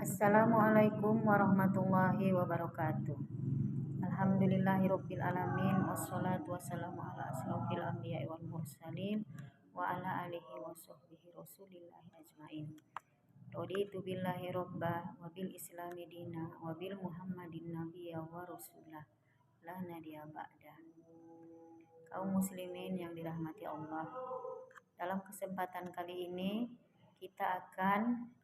Assalamualaikum warahmatullahi wabarakatuh. Alhamdulillahirabbil alamin wassalatu wassalamu ala asrofil anbiya'i wal mursalin wa ala alihi wa sahbihi rasulillahi ajmain. Raditu billahi robba wa bil islami dina wa bil muhammadin nabiyya wa rasulah la nadiya ba'da. Kaum muslimin yang dirahmati Allah, dalam kesempatan kali ini kita akan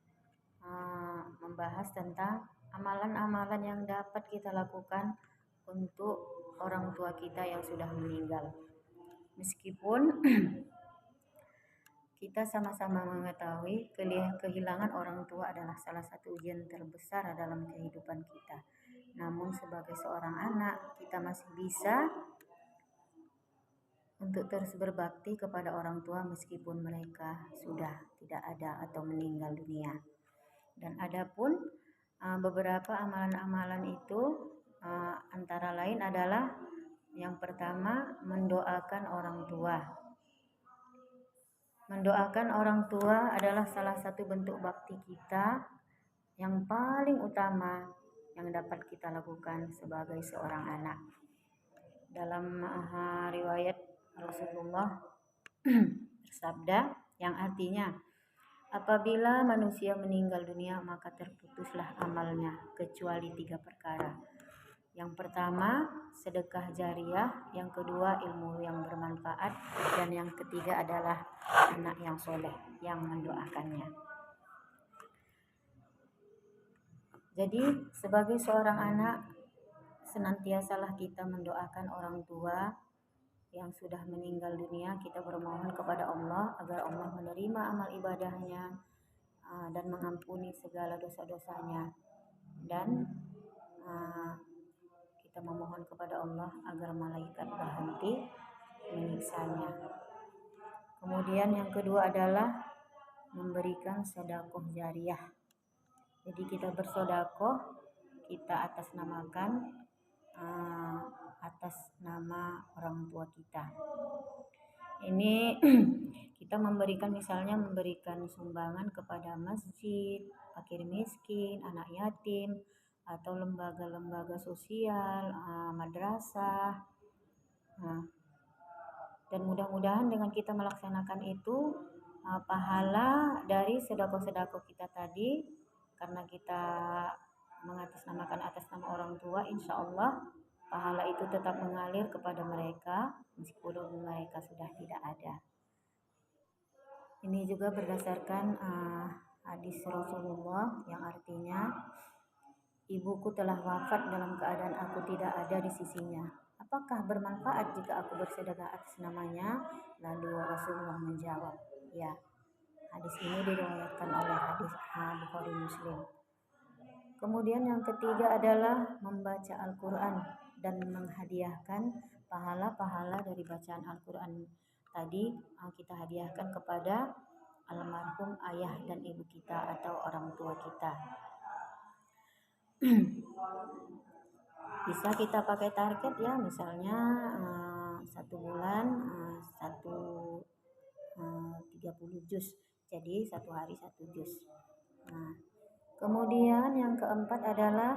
membahas tentang amalan-amalan yang dapat kita lakukan untuk orang tua kita yang sudah meninggal. Meskipun kita sama-sama mengetahui kehilangan orang tua adalah salah satu ujian terbesar dalam kehidupan kita. Namun sebagai seorang anak, kita masih bisa untuk terus berbakti kepada orang tua meskipun mereka sudah tidak ada atau meninggal dunia. Dan adapun beberapa amalan-amalan itu antara lain adalah yang pertama, mendoakan orang tua. Mendoakan orang tua adalah salah satu bentuk bakti kita yang paling utama yang dapat kita lakukan sebagai seorang anak. Dalam riwayat Rasulullah bersabda yang artinya, apabila manusia meninggal dunia maka terputuslah amalnya kecuali 3 perkara. Yang pertama, sedekah jariah, yang kedua, ilmu yang bermanfaat, dan yang ketiga adalah anak yang soleh yang mendoakannya. Jadi sebagai seorang anak, senantiasalah kita mendoakan orang tua yang sudah meninggal dunia. Kita bermohon kepada Allah agar Allah menerima amal ibadahnya dan mengampuni segala dosa-dosanya, dan kita memohon kepada Allah agar malaikat berhenti menyiksanya. Kemudian yang kedua adalah memberikan sedekah jariah. Jadi kita bersedekah, kita atasnamakan atas nama orang tua kita. Ini kita memberikan, misalnya memberikan sumbangan kepada masjid, fakir miskin, anak yatim, atau lembaga-lembaga sosial, madrasah. Dan mudah-mudahan dengan kita melaksanakan itu, pahala dari sedekah-sedekah kita tadi, karena kita mengatasnamakan atas nama orang tua, insya Allah pahala itu tetap mengalir kepada mereka meskipun mereka sudah tidak ada. Ini juga berdasarkan hadis Rasulullah yang artinya, ibuku telah wafat dalam keadaan aku tidak ada di sisinya. Apakah bermanfaat jika aku bersedekah atas namanya? Lalu Rasulullah menjawab, ya. Hadis ini diriwayatkan oleh hadis Bukhari Muslim. Kemudian yang ketiga adalah membaca Al-Quran dan menghadiahkan pahala-pahala dari bacaan Al-Quran tadi, kita hadiahkan kepada almarhum ayah dan ibu kita atau orang tua kita. Bisa kita pakai target ya, misalnya 1 bulan 30 juz, jadi 1 hari 1 juz. Kemudian yang keempat adalah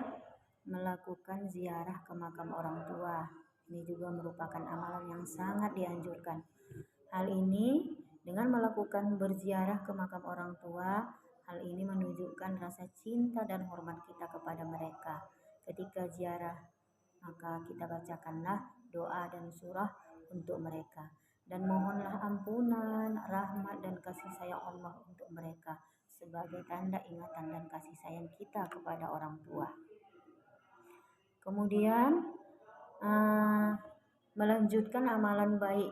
melakukan ziarah ke makam orang tua. Ini juga merupakan amalan yang sangat dianjurkan. Hal ini dengan melakukan berziarah ke makam orang tua, hal ini menunjukkan rasa cinta dan hormat kita kepada mereka. Ketika ziarah, maka kita bacakanlah doa dan surah untuk mereka, dan mohonlah ampunan, rahmat dan kasih sayang Allah untuk mereka sebagai tanda ingatan dan kasih sayang kita kepada orang tua. Kemudian melanjutkan amalan baik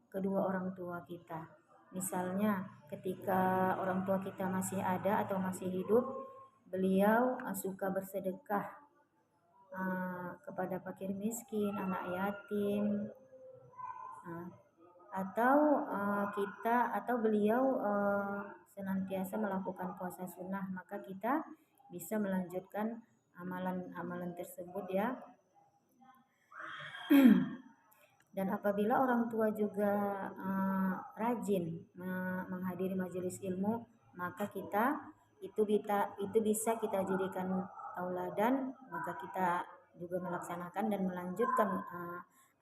kedua orang tua kita. Misalnya ketika orang tua kita masih ada atau masih hidup, beliau suka bersedekah kepada fakir miskin, anak yatim, atau beliau senantiasa melakukan puasa sunnah, maka kita bisa melanjutkan amalan-amalan tersebut ya. Dan apabila orang tua juga rajin menghadiri majelis ilmu, maka kita itu bisa kita jadikan tauladan, maka kita juga melaksanakan dan melanjutkan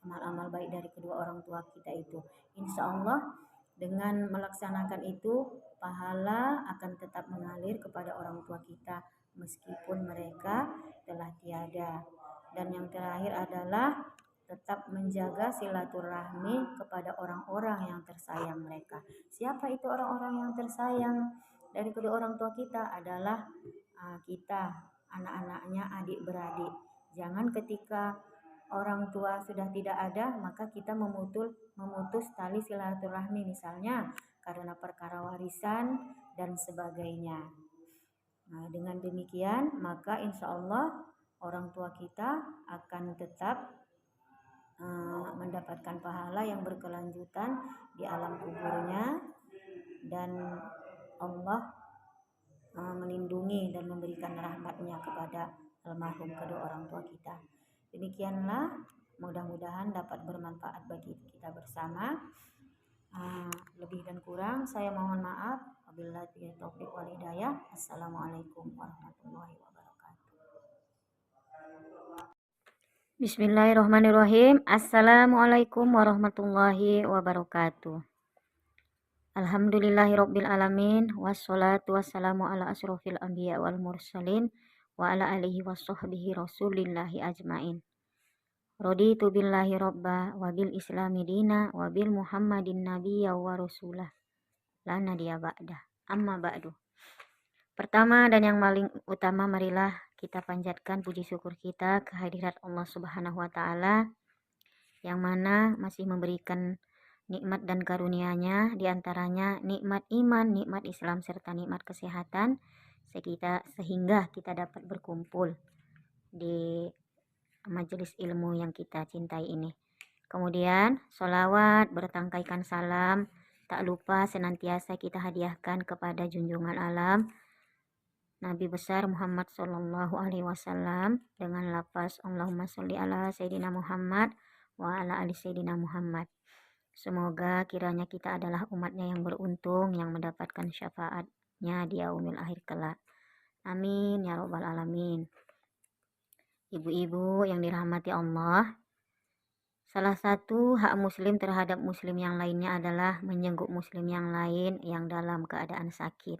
amal-amal baik dari kedua orang tua kita itu. Insya Allah dengan melaksanakan itu pahala akan tetap mengalir kepada orang tua kita meskipun mereka telah tiada. Dan yang terakhir adalah tetap menjaga silaturahmi kepada orang-orang yang tersayang mereka. Siapa itu orang-orang yang tersayang dari kedua orang tua kita? Adalah kita, anak-anaknya, adik-beradik. Jangan ketika orang tua sudah tidak ada maka kita memutus tali silaturahmi, misalnya karena perkara warisan dan sebagainya. Nah, dengan demikian maka insya Allah orang tua kita akan tetap mendapatkan pahala yang berkelanjutan di alam kuburnya, dan Allah melindungi dan memberikan rahmatnya kepada almarhum kedua orang tua kita. Demikianlah, mudah-mudahan dapat bermanfaat bagi kita bersama. Lebih dan kurang saya mohon maaf. Wabillahi taufiq wal hidayah. Assalamualaikum warahmatullahi wabarakatuh. Bismillahirrahmanirrahim. Assalamualaikum warahmatullahi wabarakatuh. Alhamdulillahirabbil alamin, wassalatu wassalamu ala asrofil anbiya wal mursalin wa ala alihi wassohbihi rasulillahi ajmain. Raditu billahi robba wa bil islami dina wa bil muhammadin nabiyya wa rasulah la nadiya ba'dah. Amma ba'du. Pertama dan yang paling utama, marilah kita panjatkan puji syukur kita kehadirat Allah Subhanahu wa Ta'ala, yang mana masih memberikan nikmat dan karunia-Nya, diantaranya nikmat iman, nikmat Islam, serta nikmat kesehatan, sehingga kita dapat berkumpul di majelis ilmu yang kita cintai ini. Kemudian sholawat bertangkaikan salam tak lupa senantiasa kita hadiahkan kepada junjungan alam Nabi besar Muhammad Sallallahu Alaihi Wasallam dengan lafaz Allahumma sholli ala Sayyidina Muhammad wa ala ali Sayyidina Muhammad. Semoga kiranya kita adalah umatnya yang beruntung, yang mendapatkan syafaatnya di yaumil akhir kelak. Amin ya robbal alamin. Ibu-ibu yang dirahmati Allah, salah satu hak muslim terhadap muslim yang lainnya adalah menjenguk muslim yang lain yang dalam keadaan sakit.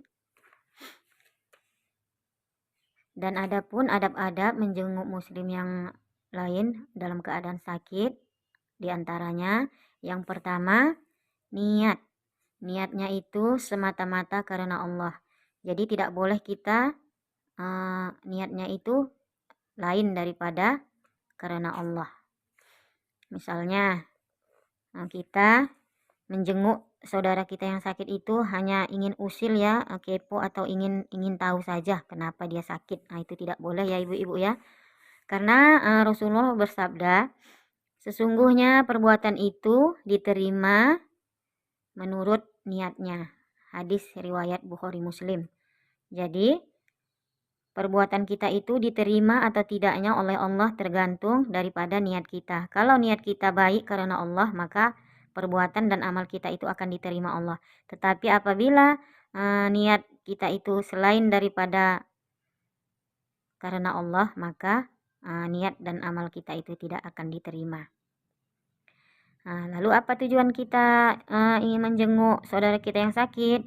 Dan adapun adab-adab menjenguk muslim yang lain dalam keadaan sakit, diantaranya yang pertama, niat. Niatnya itu semata-mata karena Allah. Jadi tidak boleh kita niatnya itu lain daripada karena Allah. Misalnya kita menjenguk saudara kita yang sakit itu hanya ingin usil ya, kepo, atau ingin tahu saja kenapa dia sakit. Nah, itu tidak boleh ya ibu-ibu ya. Karena Rasulullah bersabda, sesungguhnya perbuatan itu diterima menurut niatnya. Hadis riwayat Bukhari Muslim. Jadi perbuatan kita itu diterima atau tidaknya oleh Allah tergantung daripada niat kita. Kalau niat kita baik karena Allah, maka perbuatan dan amal kita itu akan diterima Allah. Tetapi apabila niat kita itu selain daripada karena Allah, maka niat dan amal kita itu tidak akan diterima. Lalu apa tujuan kita ingin menjenguk saudara kita yang sakit?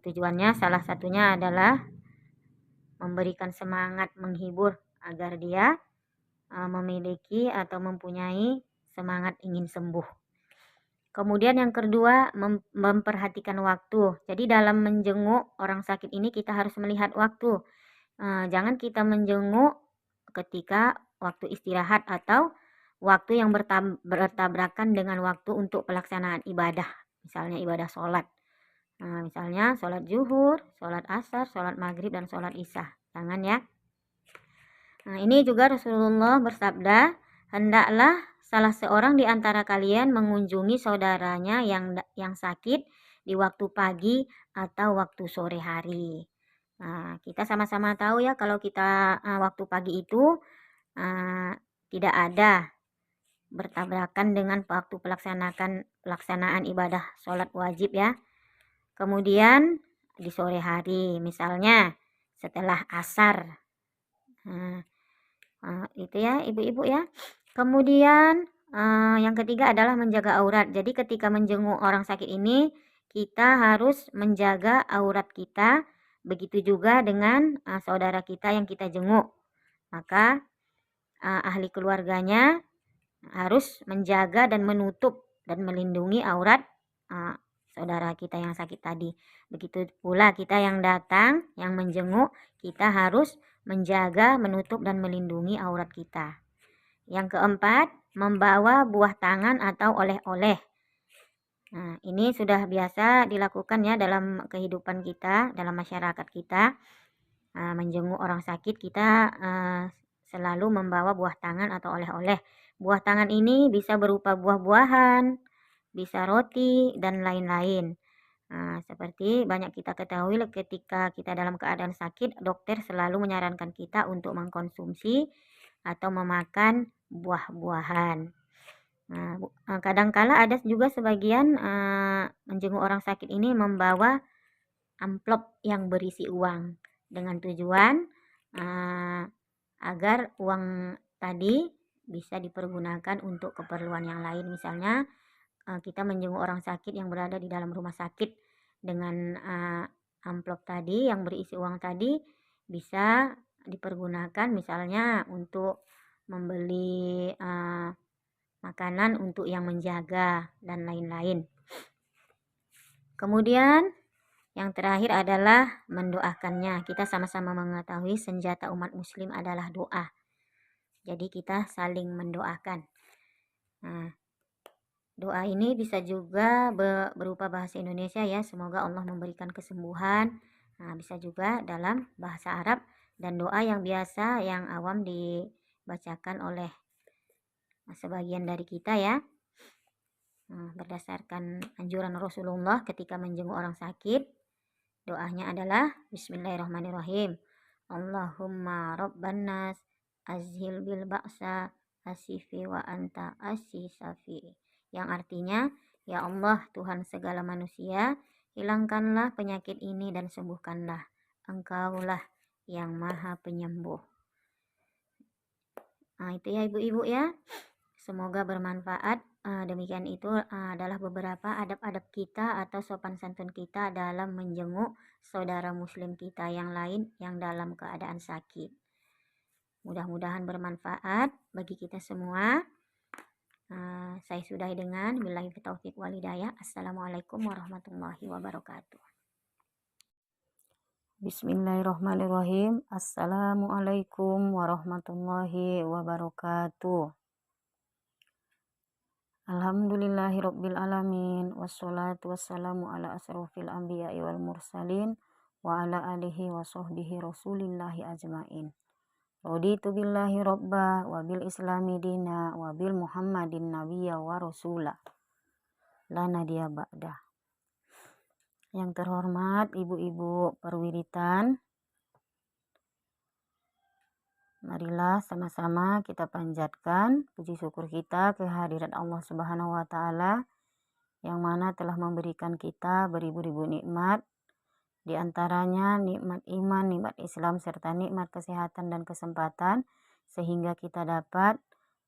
Tujuannya salah satunya adalah memberikan semangat, menghibur agar dia memiliki atau mempunyai semangat ingin sembuh. Kemudian yang kedua, memperhatikan waktu. Jadi dalam menjenguk orang sakit ini kita harus melihat waktu. Jangan kita menjenguk ketika waktu istirahat atau waktu yang bertabrakan dengan waktu untuk pelaksanaan ibadah. Misalnya ibadah sholat. Misalnya sholat zuhur, sholat asar, sholat maghrib, dan sholat isya. Jangan ya. Ini juga Rasulullah bersabda, hendaklah salah seorang di antara kalian mengunjungi saudaranya yang sakit di waktu pagi atau waktu sore hari. Kita sama-sama tahu ya, kalau kita waktu pagi itu tidak ada bertabrakan dengan waktu pelaksanaan ibadah sholat wajib ya. Kemudian di sore hari, misalnya setelah asar. Itu ya ibu-ibu ya. Kemudian yang ketiga adalah menjaga aurat. Jadi ketika menjenguk orang sakit ini, kita harus menjaga aurat kita. Begitu juga dengan saudara kita yang kita jenguk. Maka ahli keluarganya harus menjaga dan menutup dan melindungi aurat saudara kita yang sakit tadi. Begitu pula kita yang datang, yang menjenguk, kita harus menjaga, menutup dan melindungi aurat kita. Yang keempat, membawa buah tangan atau oleh-oleh. Nah, ini sudah biasa dilakukan ya dalam kehidupan kita, dalam masyarakat kita. Menjenguk orang sakit, kita selalu membawa buah tangan atau oleh-oleh. Buah tangan ini bisa berupa buah-buahan, bisa roti, dan lain-lain. Seperti banyak kita ketahui ketika kita dalam keadaan sakit, dokter selalu menyarankan kita untuk mengkonsumsi atau memakan buah-buahan. Kadangkala ada juga sebagian menjenguk orang sakit ini membawa amplop yang berisi uang dengan tujuan agar uang tadi bisa dipergunakan untuk keperluan yang lain. Misalnya kita menjenguk orang sakit yang berada di dalam rumah sakit dengan amplop tadi yang berisi uang tadi bisa dipergunakan misalnya untuk membeli makanan untuk yang menjaga dan lain-lain. Kemudian yang terakhir adalah mendoakannya. Kita sama-sama mengetahui senjata umat muslim adalah doa. Jadi kita saling mendoakan. Doa ini bisa juga berupa bahasa Indonesia ya. Semoga Allah memberikan kesembuhan. Bisa juga dalam bahasa Arab dan doa yang biasa yang awam dibacakan oleh sebagian dari kita ya. Berdasarkan anjuran Rasulullah ketika menjenguk orang sakit, doanya adalah Bismillahirrahmanirrahim. Allahumma rabban nas azhil bil ba'sa asifi wa anta asisafi. Yang artinya, ya Allah Tuhan segala manusia, hilangkanlah penyakit ini dan sembuhkanlah. Engkaulah yang maha penyembuh. Itu ya ibu-ibu ya. Semoga bermanfaat. Demikian itu adalah beberapa adab-adab kita atau sopan santun kita dalam menjenguk saudara muslim kita yang lain yang dalam keadaan sakit. Mudah-mudahan bermanfaat bagi kita semua. Saya sudahi dengan billahi taufiq wal hidayah. Assalamualaikum warahmatullahi wabarakatuh. Bismillahirrahmanirrahim. Assalamualaikum warahmatullahi wabarakatuh. Alhamdulillahirabbil alamin wassalatu wassalamu ala asrofil anbiya'i wal mursalin wa ala alihi wa sahbihi rasulillahi ajmain. Raditu billahi rabba wa bil islami dina wa bil muhammadin nabiyya wa rasula la nadiya ba'da. Yang terhormat ibu-ibu perwiritan, marilah sama-sama kita panjatkan puji syukur kita kehadirat Allah Subhanahu wa taala yang mana telah memberikan kita beribu-ribu nikmat, di antaranya nikmat iman, nikmat Islam serta nikmat kesehatan dan kesempatan sehingga kita dapat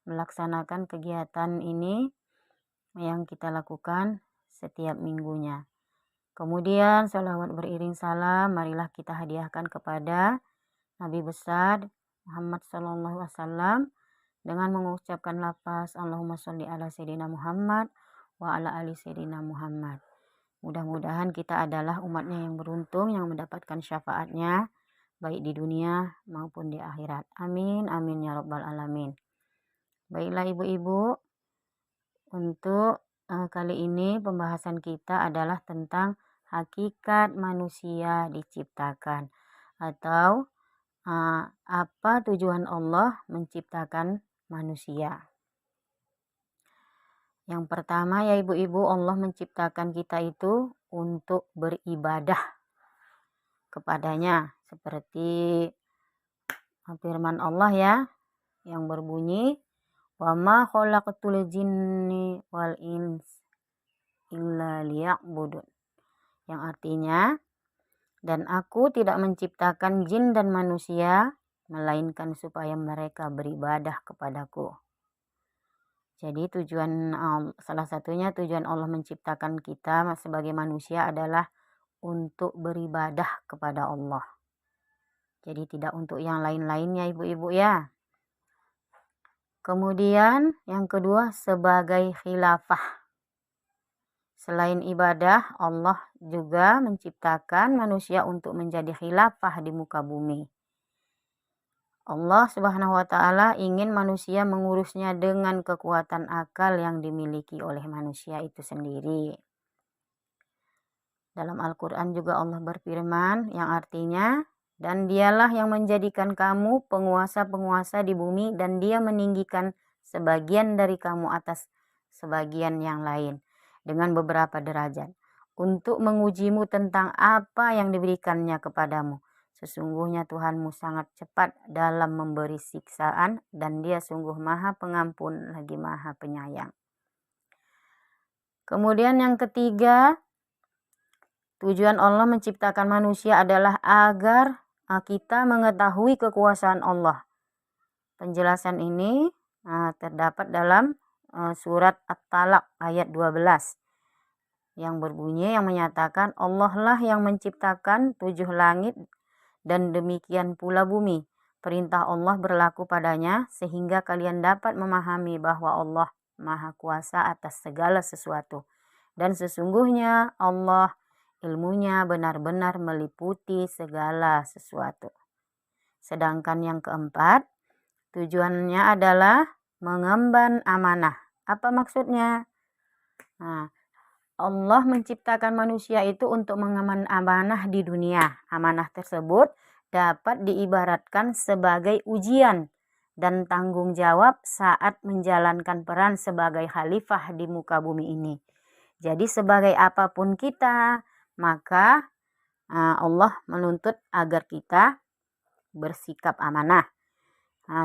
melaksanakan kegiatan ini yang kita lakukan setiap minggunya. Kemudian sholawat beriring salam marilah kita hadiahkan kepada Nabi besar Muhammad sallallahu alaihi wasallam dengan mengucapkan lafaz Allahumma sholli ala sayyidina Muhammad wa ala ali sayyidina Muhammad. Mudah-mudahan kita adalah umatnya yang beruntung yang mendapatkan syafaatnya baik di dunia maupun di akhirat. Amin amin ya rabbal alamin. Baiklah ibu-ibu, untuk kali ini pembahasan kita adalah tentang hakikat manusia diciptakan atau apa tujuan Allah menciptakan manusia. Yang pertama ya ibu-ibu, Allah menciptakan kita itu untuk beribadah kepadanya. Seperti firman Allah ya yang berbunyi, wa ma khalaqatul jinni wal ins illa liya'budun. Yang artinya Dan aku tidak menciptakan jin dan manusia, melainkan supaya mereka beribadah kepadaku. Jadi salah satunya tujuan Allah menciptakan kita sebagai manusia adalah untuk beribadah kepada Allah. Jadi tidak untuk yang lain-lainnya ibu-ibu ya. Kemudian yang kedua sebagai khilafah. Selain ibadah, Allah juga menciptakan manusia untuk menjadi khilafah di muka bumi. Allah Subhanahu wa Ta'ala ingin manusia mengurusnya dengan kekuatan akal yang dimiliki oleh manusia itu sendiri. Dalam Al-Quran juga Allah berfirman yang artinya, dan dialah yang menjadikan kamu penguasa-penguasa di bumi dan dia meninggikan sebagian dari kamu atas sebagian yang lain dengan beberapa derajat untuk mengujimu tentang apa yang diberikannya kepadamu. Sesungguhnya Tuhanmu sangat cepat dalam memberi siksaan dan dia sungguh maha pengampun lagi maha penyayang. Kemudian yang ketiga, tujuan Allah menciptakan manusia adalah agar kita mengetahui kekuasaan Allah. Penjelasan ini terdapat dalam surat At-Talaq ayat 12 yang berbunyi yang menyatakan Allah lah yang menciptakan 7 langit dan demikian pula bumi. Perintah Allah berlaku padanya sehingga kalian dapat memahami bahwa Allah Maha Kuasa atas segala sesuatu. Dan sesungguhnya Allah ilmunya benar-benar meliputi segala sesuatu. Sedangkan yang keempat, tujuannya adalah mengemban amanah. Apa maksudnya? Allah menciptakan manusia itu untuk mengemban amanah di dunia. Amanah tersebut dapat diibaratkan sebagai ujian dan tanggung jawab saat menjalankan peran sebagai khalifah di muka bumi ini. Jadi sebagai apapun kita, maka Allah menuntut agar kita bersikap amanah.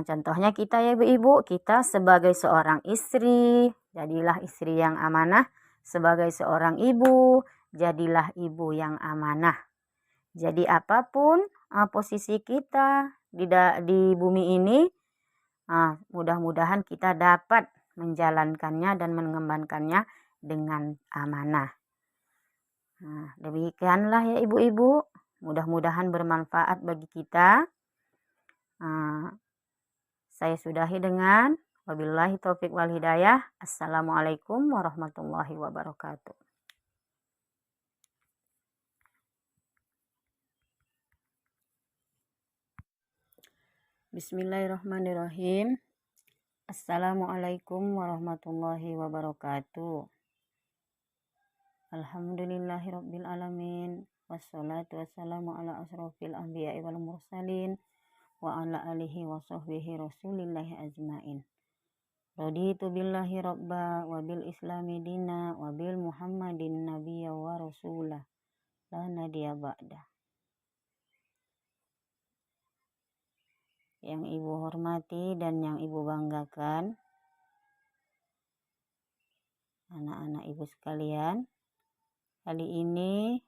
Contohnya kita ya ibu-ibu, kita sebagai seorang istri, jadilah istri yang amanah. Sebagai seorang ibu, jadilah ibu yang amanah. Jadi apapun posisi kita di bumi ini, mudah-mudahan kita dapat menjalankannya dan mengembangkannya dengan amanah. Demikianlah ya ibu-ibu, mudah-mudahan bermanfaat bagi kita. Saya sudahi dengan wabillahi taufiq wal hidayah. Assalamualaikum warahmatullahi wabarakatuh. Bismillahirrahmanirrahim. Assalamualaikum warahmatullahi wabarakatuh. Alhamdulillahirabbil alamin. Wassalatu wassalamu ala asrofil anbiya'i wal mursalin wa ala alihi wa sahbihi rasulillahi ajmain. Raditu billahi rabba wa bil islami dina wa bil muhammadin nabiyya wa rasulah la nadiya ba'da. Yang ibu hormati dan yang ibu banggakan, anak-anak ibu sekalian, kali ini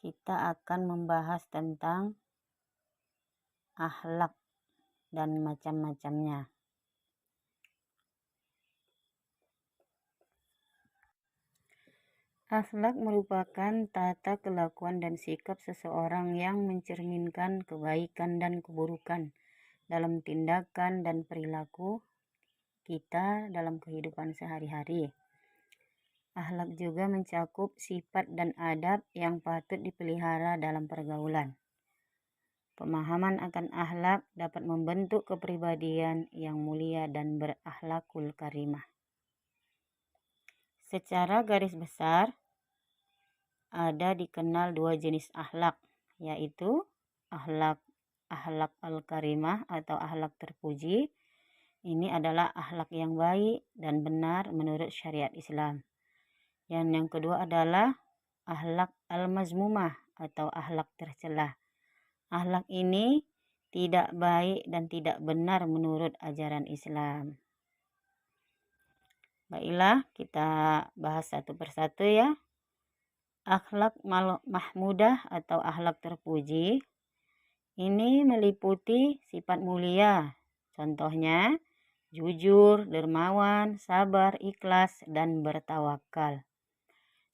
kita akan membahas tentang akhlak dan macam-macamnya. Akhlak merupakan tata kelakuan dan sikap seseorang yang mencerminkan kebaikan dan keburukan dalam tindakan dan perilaku kita dalam kehidupan sehari-hari. Akhlak juga mencakup sifat dan adab yang patut dipelihara dalam pergaulan. Pemahaman akan akhlak dapat membentuk kepribadian yang mulia dan berakhlakul karimah. Secara garis besar, ada dikenal 2 jenis akhlak, yaitu akhlak al-karimah atau akhlak terpuji. Ini adalah akhlak yang baik dan benar menurut syariat Islam. Yang kedua adalah akhlak al-mazmumah atau akhlak tercela. Akhlak ini tidak baik dan tidak benar menurut ajaran Islam. Baiklah, kita bahas satu persatu ya. Akhlak mahmudah atau akhlak terpuji ini meliputi sifat mulia. Contohnya, jujur, dermawan, sabar, ikhlas, dan bertawakal.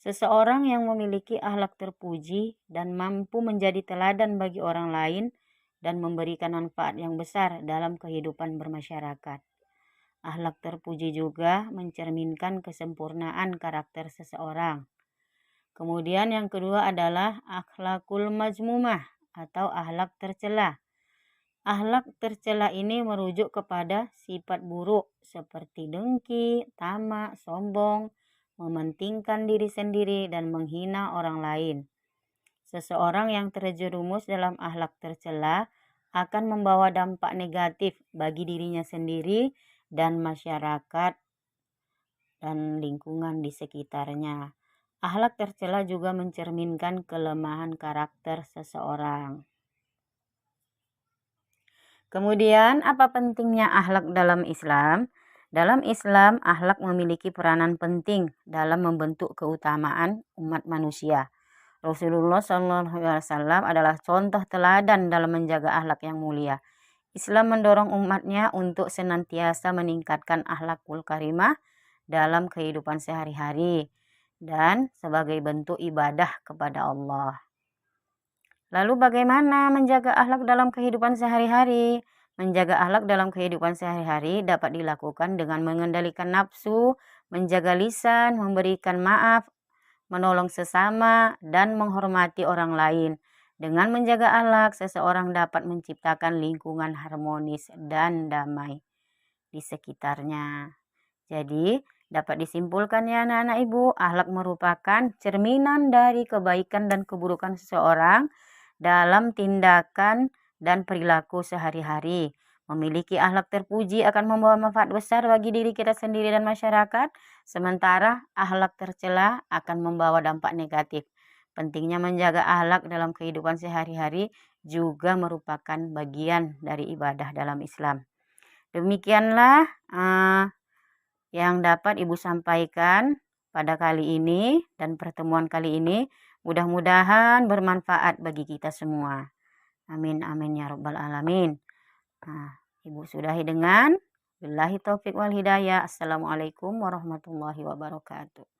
Seseorang yang memiliki akhlak terpuji dan mampu menjadi teladan bagi orang lain dan memberikan manfaat yang besar dalam kehidupan bermasyarakat. Akhlak terpuji juga mencerminkan kesempurnaan karakter seseorang. Kemudian yang kedua adalah akhlakul mazmumah atau akhlak tercela. Akhlak tercela ini merujuk kepada sifat buruk seperti dengki, tamak, sombong, mementingkan diri sendiri, dan menghina orang lain. Seseorang yang terjerumus dalam akhlak tercela akan membawa dampak negatif bagi dirinya sendiri dan masyarakat dan lingkungan di sekitarnya. Akhlak tercela juga mencerminkan kelemahan karakter seseorang. Kemudian, apa pentingnya akhlak dalam Islam? Dalam Islam, akhlak memiliki peranan penting dalam membentuk keutamaan umat manusia. Rasulullah SAW adalah contoh teladan dalam menjaga akhlak yang mulia. Islam mendorong umatnya untuk senantiasa meningkatkan akhlakul karimah dalam kehidupan sehari-hari dan sebagai bentuk ibadah kepada Allah. Lalu bagaimana menjaga akhlak dalam kehidupan sehari-hari? Menjaga akhlak dalam kehidupan sehari-hari dapat dilakukan dengan mengendalikan nafsu, menjaga lisan, memberikan maaf, menolong sesama, dan menghormati orang lain. Dengan menjaga akhlak, seseorang dapat menciptakan lingkungan harmonis dan damai di sekitarnya. Jadi, dapat disimpulkan ya anak-anak ibu, akhlak merupakan cerminan dari kebaikan dan keburukan seseorang dalam tindakan dan perilaku sehari-hari. Memiliki akhlak terpuji akan membawa manfaat besar bagi diri kita sendiri dan masyarakat, sementara akhlak tercela akan membawa dampak negatif. Pentingnya menjaga akhlak dalam kehidupan sehari-hari juga merupakan bagian dari ibadah dalam Islam. Demikianlah yang dapat Ibu sampaikan pada kali ini dan pertemuan kali ini. Mudah-mudahan bermanfaat bagi kita semua. Amin amin ya rabbal alamin. Nah, Ibu sudahi dengan billahi taufik wal hidayah. Assalamualaikum warahmatullahi wabarakatuh.